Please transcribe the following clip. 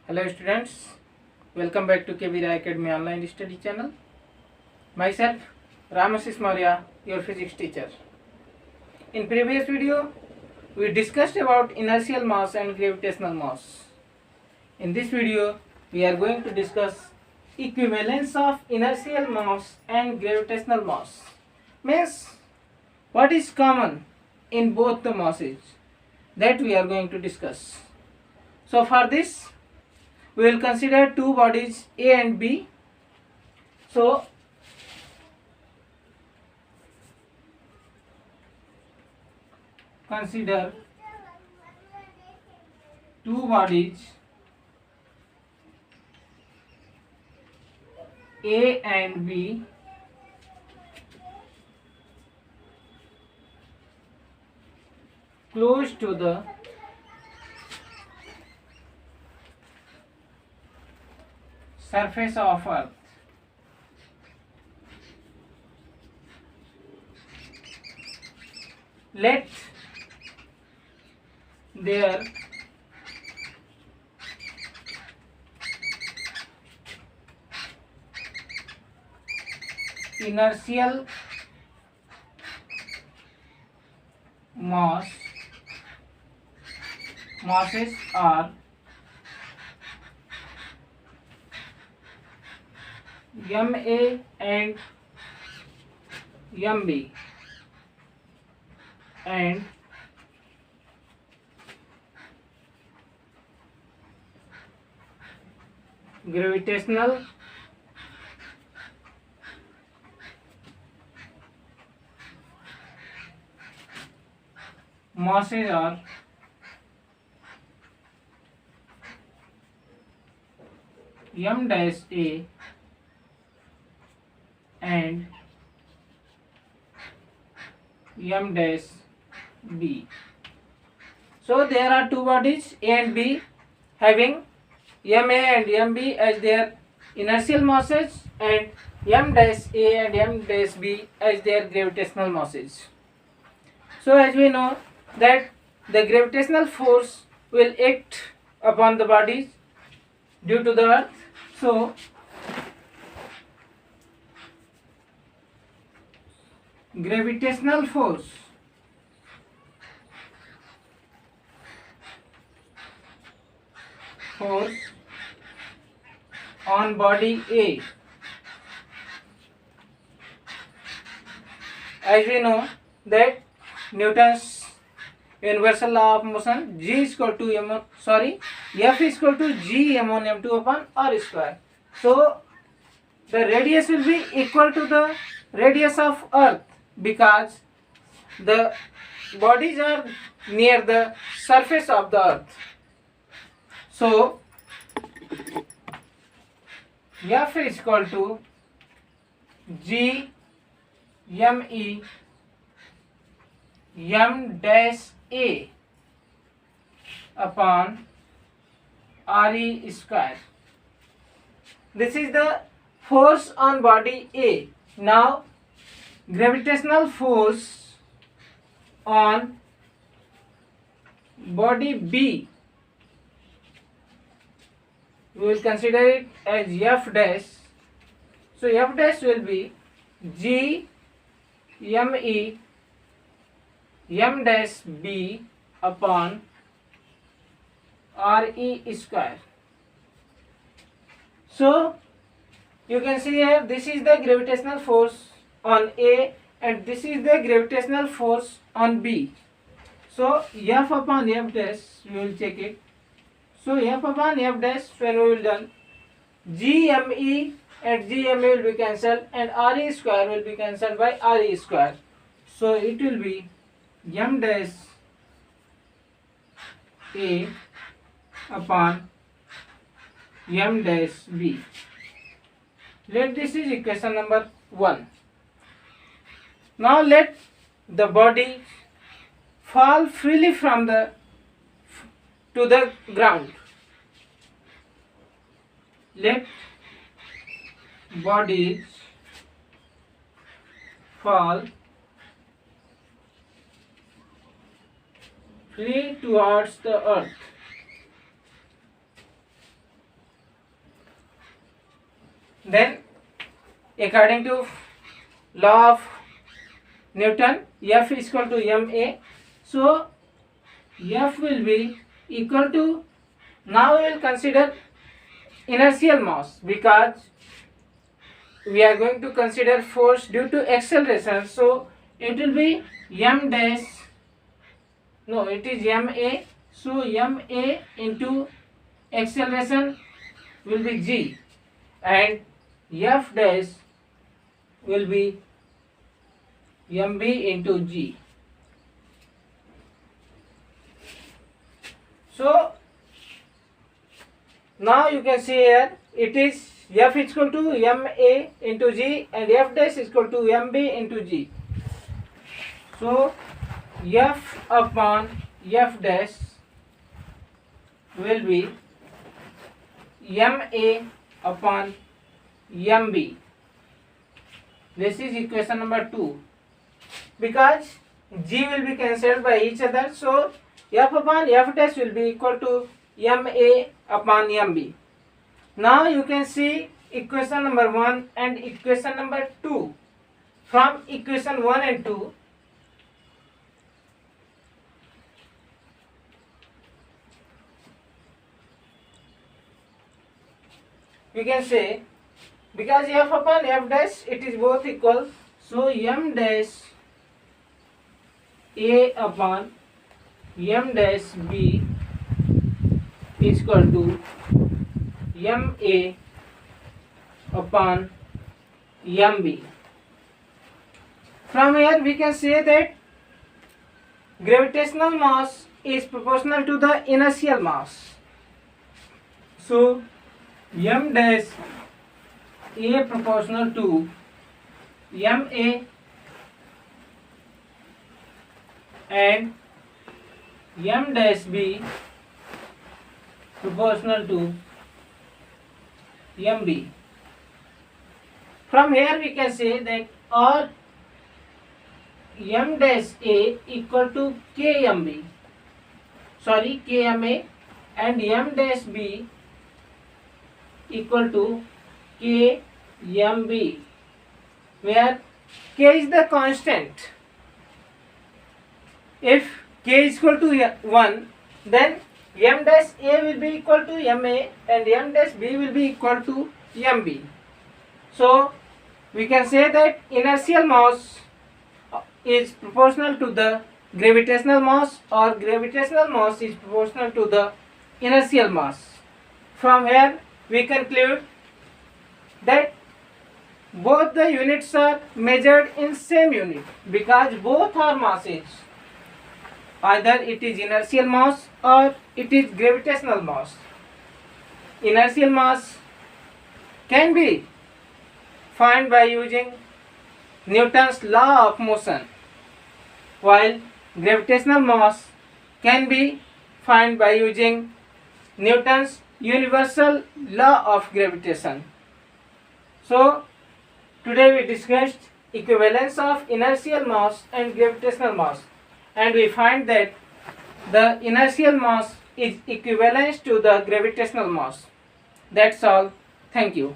Hello students, welcome back to KVRA Academy online study channel. Myself Ramasis Maurya, your physics teacher. In previous video, we discussed about inertial mass and gravitational mass. In this video, we are going to discuss equivalence of inertial mass and gravitational mass. Means, what is common in both the masses, that we are going to discuss. So for this, we will consider two bodies A and B. So consider two bodies A and B close to the surface of Earth. Let their inertial masses are MA and MB, and gravitational masses are M dash A and M dash B. So there are two bodies A and B having MA and MB as their inertial masses and M dash A and M dash B as their gravitational masses. So as we know that the gravitational force will act upon the bodies due to the earth. So gravitational force on body A, as we know that Newton's universal law of motion, F is equal to G m1 m2 upon r square. So the radius will be equal to the radius of earth because the bodies are near the surface of the earth. So F is equal to G m e m dash A upon re square. This is the force on body A. Now gravitational force on body B, we will consider it as F dash. So F dash will be G m e m dash B upon re square. So you can see here, this is the gravitational force on A and this is the gravitational force on B. So F upon F dash, we will check it. So F upon F dash, when we will done, GME and GME will be cancelled and RE square will be cancelled by RE square. So it will be M dash A upon M dash B. Let this is equation number 1. Now let the body fall freely from the to the ground. Let bodies fall flee towards the earth. Then according to law of Newton, F is equal to ma. So F will be equal to, now we will consider inertial mass, because we are going to consider force due to acceleration. So it will be m dash, no, it is ma. So ma into acceleration will be g, and f dash will be mb into g. So now you can see here it is f is equal to ma into g and f dash is equal to mb into g. So f upon f dash will be ma upon mb. This is equation number 2. Because g will be cancelled by each other, so f upon f dash will be equal to ma upon mb. Now you can see equation number 1 and equation number 2. From equation 1 and 2, you can say, because f upon f dash it is both equal, so m dash a upon m dash b is equal to ma upon mb. From here we can say that gravitational mass is proportional to the inertial mass. So m dash a proportional to ma and m dash b proportional to mb. From here we can say that or m dash a equal to kmb, sorry kma, and m dash b equal to kmb, where k is the constant. If k is equal to 1, then m dash a will be equal to ma and m dash b will be equal to mb. So we can say that inertial mass is proportional to the gravitational mass, or gravitational mass is proportional to the inertial mass. From here we conclude that both the units are measured in same unit, because both are masses. Either it is inertial mass or it is gravitational mass. Inertial mass can be found by using Newton's law of motion, while gravitational mass can be found by using Newton's universal law of gravitation. So today we discussed equivalence of inertial mass and gravitational mass, and we find that the inertial mass is equivalent to the gravitational mass. That's all. Thank you.